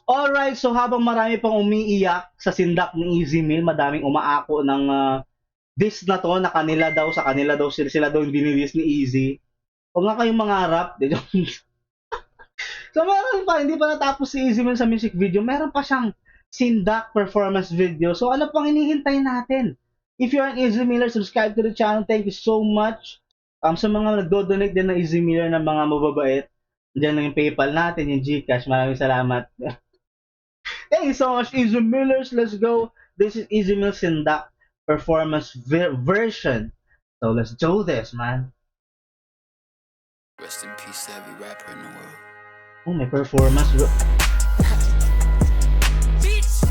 Alright, so habang marami pang umiiyak sa sindak ni Easy Meal, madaming umaako ng diss na to na kanila daw sila daw yung dinidiss ni Easy. Huwag nga kayong mangarap. So meron pa, hindi pa natapos si Easy Meal sa music video, meron pa siyang sindak performance video. So ano pang hinihintay natin? If you're an Easy Miller, subscribe to the channel. Thank you so much. Sa mga nagdo-donate din ng Easy Miller ng mga mababait, diyan lang yung PayPal natin, yung GCash. Maraming salamat. Thank you so much, Easy Millers. Let's go. This is Easy Mill Sindak performance version. So let's do this, man. Rest in peace to every rapper in the world. Oh, may performance. Bitch!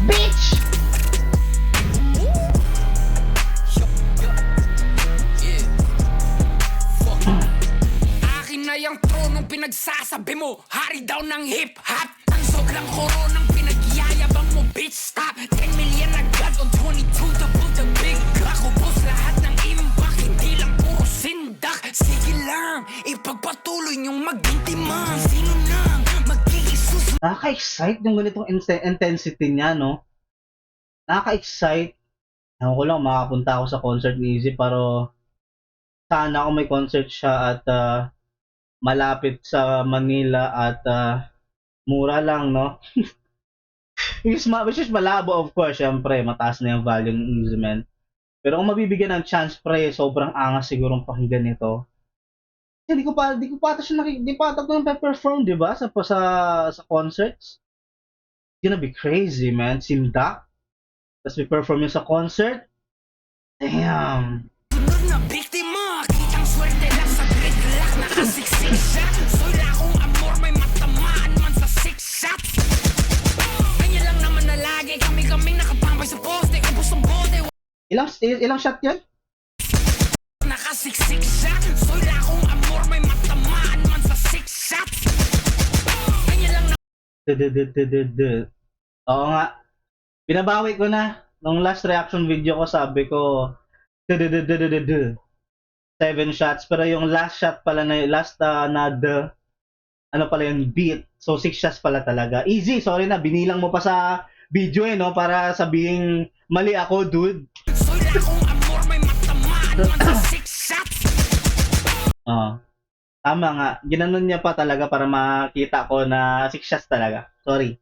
Bitch! Yeah. Fuck. Akin na yung tronong pinagsasabi mo. Hari daw ng hip-hop. Tansog lang koronang pinagyayabang mo, bitch. Stop. 10 million agad on 22 double the big clock. Ubus lahat ng impact. Hindi lang puro sindak. Sige lang, ipagpatuloy niyong magintiman. Sino nang magkikisusunod? Nakaka-excite yung ganitong intensity niya, no? Nakaka-excite. Ewan ko lang, makapunta ako sa concert ni Easy, pero sana ako may concert siya at malapit sa Manila at mura lang, no? which is malabo, of course, syempre, mataas na yung value ng Easy Man. Pero kung mabibigyan ng chance, pre, sobrang angas sigurong pakinggan nito. Hindi ko pa ata siya perform, di ba? Sa concerts. It's gonna be crazy, man. Sindak. Tapos may perform yun sa concert. Damn. Sunod na biktima, kitang swerte lang sa grid lock. Nakasiksik siya, soy akong amor, may matamaan man sa 6 shots. Kanya lang naman na lagi, kami-kaming nakatambay sa poste. Ubus ang bote, Ilang shot yan? nakasiksik siya, soy akong amor, may matamaan man sa 6 shots. Kanya lang Oo nga. Binabawi ko na. Nung last reaction video ko, sabi ko 7 shots. Pero yung last shot pala na ano pala yung beat. So 6 shots pala talaga. Easy, sorry na. Binilang mo pa sa video no? Para sabihing mali ako, dude. soy akong amor, may matamaan man sa 6 shots. Tama nga. Ginanon niya pa talaga para makita ko na 6 shots talaga. Sorry.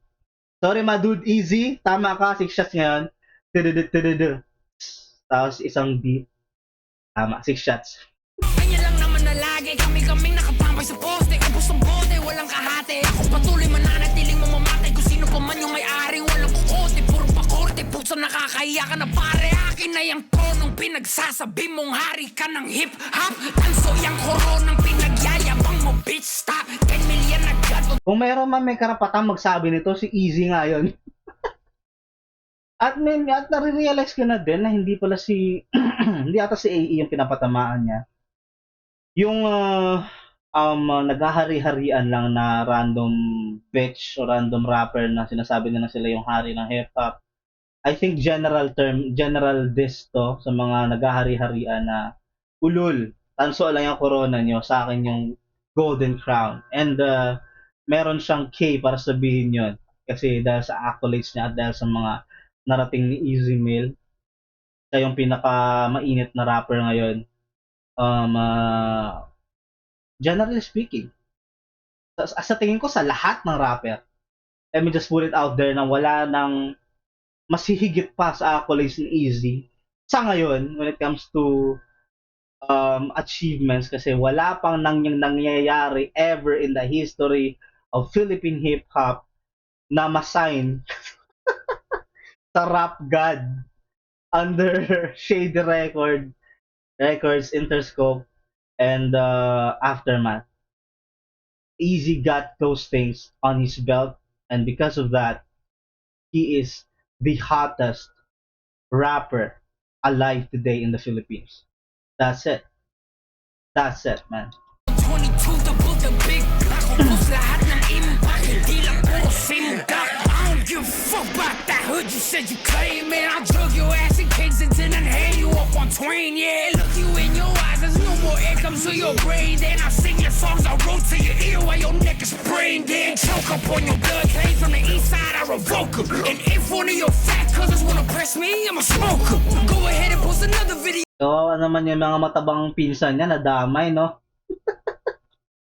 Sorry, ma dude, Easy. Tama ka, 6 shots ngayon. Tapos isang beat. Tama, 6 shots. Kanya lang naman na lagi, kami-kaming nakatambay sa poste. Ubus ang bote, walang kahate. Ako patuloy mananatiling mamamatay. Kung sino pa man yung may-aring walang kukote. Puro pakorte, puso nakakahiya ka na pare. Akin na yung tronong pinagsasabi mong hari ka ng hip-hop. Tanso yung koronang pinagyayabang mo, bitch. Stop, 10 million agad. Kung mayroon man may karapatang magsabi nito, si Easy nga yun. At nare-realize ko na din na hindi pala hindi ata si AE yung pinapatamaan niya. Yung naghahari-harian lang na random bitch o random rapper na sinasabi na sila yung hari ng hip-hop. I think general diss to sa mga naghahari-harian na ulul, tanso lang yung corona nyo, sa akin yung golden crown. And meron siyang K para sabihin yon kasi dahil sa accolades niya at dahil sa mga narating ni Easy Meal, siya yung pinaka-mainit na rapper ngayon. Generally speaking, sa tingin ko sa lahat ng rapper, let me just put it out there na wala nang mas hihigit pa sa accolades ni Easy sa ngayon when it comes to achievements, kasi wala pang nangyayari ever in the history of Philippine hip-hop na masign sa Rap God under Shady Records, Interscope, and Aftermath. Easy got those things on his belt, and because of that, he is the hottest rapper alive today in the Philippines. That's it, man. 22 double the big clock. Ubus lahat ng impact. Hindi lang puro sindak. I don't give a fuck about that hood. You said you claim it. I'll drug your ass in Kensington and hang you up on Twain. Yeah, look you in your eyes. There's no more air. lungs or your brain dead. I sing your songs, I roll to your ear while your neck is brain dead. Choke up on your blood, came from the east side, I revoke 'em. And if one of your fat cousins wanna press me, I'm a smoker. Go ahead and post another video. So, ano naman yung mga matabang pinsan niya, nadamay, no?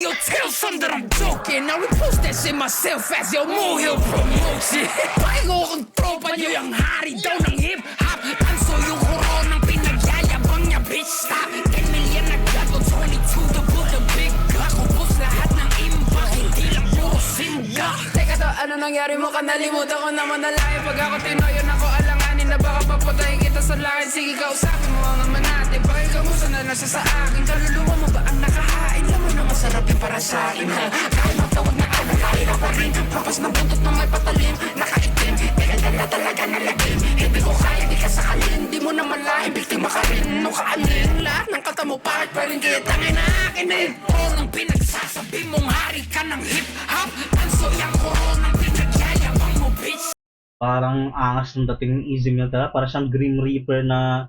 Yo, tell some that I'm joking. Now repost that shit myself as your Mohill promotion. Pahingo kong tropa nyo yung hari daw ng hip-hop. Tanso yung koronang pinagyayabang niya, bitch, stop. 10 million na gato, 22 to put the big clock. Ubus lahat ng impact, hindi lang puro singa. Teka to, ano nangyari mo ka? Nalimutan ko naman na lahi. Pag ako tinoyon ako alanganin na baka papatayin kita sa langit. Sige, kausapin mo ang ama natin. Pakikamusta na lang siya sa akin. Kaluluwa mo ba ang nakahain? Laman na masarap yung para sa akin, ha? Kahit magtawag na kalalain ako rin. Papas ng buntot na may patalim. Nakaitim, teka na talaga na lagim. Hindi ko kaya, di ka sakalin. Di mo na malahin, biktima ka rin. No kaanin, lahat ng kata mo bakit pa rin kaya tangin na akin eh. Koronang pinagsasabi mong hari ka ng hip-hop. Tanso yung koronang pinagyayabang mo, bitch. Parang angas ng dating ng Easy Meal talaga. Parang siyang Grim Reaper na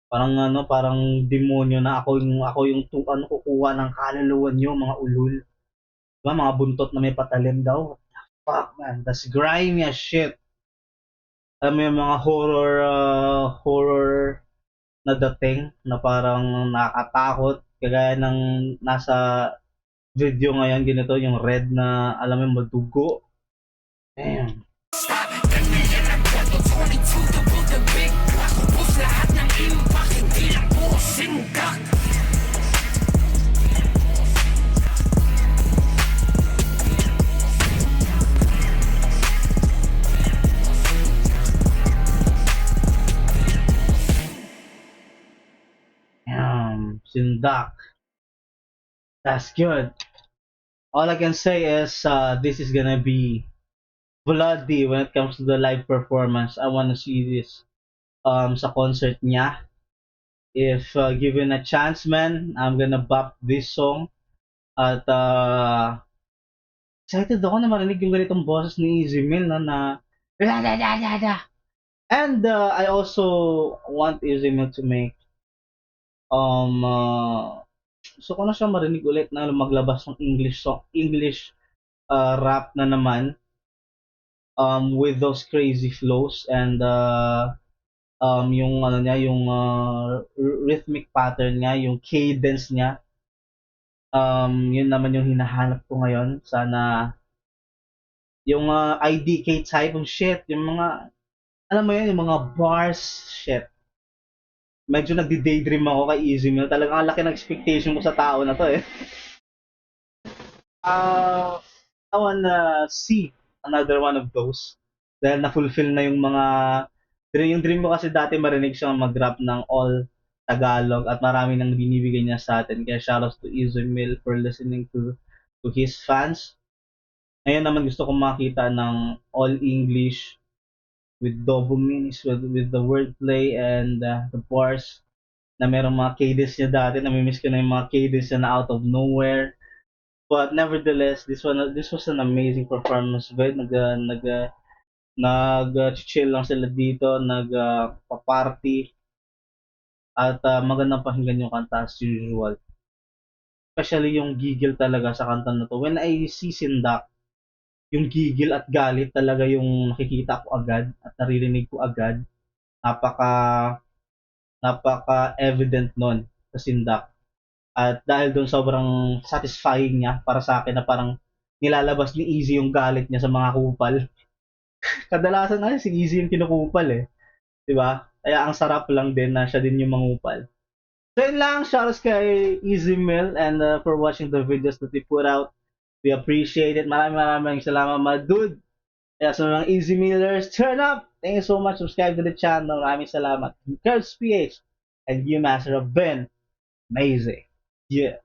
parang parang demonyo na ako yung kukuha ng kaluluwa niyo, mga ulul. Diba? Mga buntot na may patalim daw. What the fuck, man? That's grimy as shit. Alam mo yung mga horror na dating na parang nakakatakot. Kagaya ng nasa video ngayon, ganito, yung red na, alam mo yung madugo. Damn. Stop, 10 million na gato, 22 to put the big clock. Ubus lahat ng impact, hindi lang puro singgak. Sindak. That's good. All I can say is this is gonna be bloody when it comes to the live performance. I wanna see this sa concert niya. If given a chance, man, I'm gonna bop this song. At excited ako na marinig yung ganitong boses ni Easy Meal na and I also want Easy Meal to make gusto ko na siya marinig ulit na maglabas ng English song, English rap na naman with those crazy flows and yung ano niya, yung rhythmic pattern niya, yung cadence niya. Yun naman yung hinahanap ko ngayon. Sana yung IDK type of shit, yung mga alam mo yun, yung mga bars shit. Medyo nagdi-daydream ako kay Easy Meal. Talagang ang laki ng expectation ko sa tao na to eh. I wanna see another one of those. Dahil na-fulfill na yung mga yung dream ko kasi dati marinig siyang mag-rap ng all Tagalog at marami nang binibigay niya sa atin. Kaya shoutouts to Easy Meal for listening to his fans. Ngayon naman gusto kong makita ng all English with double meanings, with the wordplay and the bars na merong mga cadence niya dati. Namimiss ko na yung mga cadence niya na out of nowhere. But nevertheless, this was an amazing performance. Nag-chill lang sila dito, pa-party. At magandang pakinggan yung kanta as usual. Especially yung gigil talaga sa kanta na to. When I see Sindak, yung gigil at galit talaga yung nakikita ko agad at naririnig ko agad. Napaka evident nun sa Sindak. At dahil doon sobrang satisfying niya para sa akin na parang nilalabas ni Easy yung galit niya sa mga kupal. Kadalasan na si Easy yung kinukupal eh. 'Di ba? Kaya ang sarap lang din na siya din yung mangupal. So yun lang, shoutouts kay Easy Meal and for watching the videos that we put out. We appreciate it. Maraming salamat, my dude. Kaya sa mga Easy Mealers, turn up! Thank you so much. Subscribe to the channel. Maraming salamat. Curves PH and you, Master of Ben. Amazing. Yeah.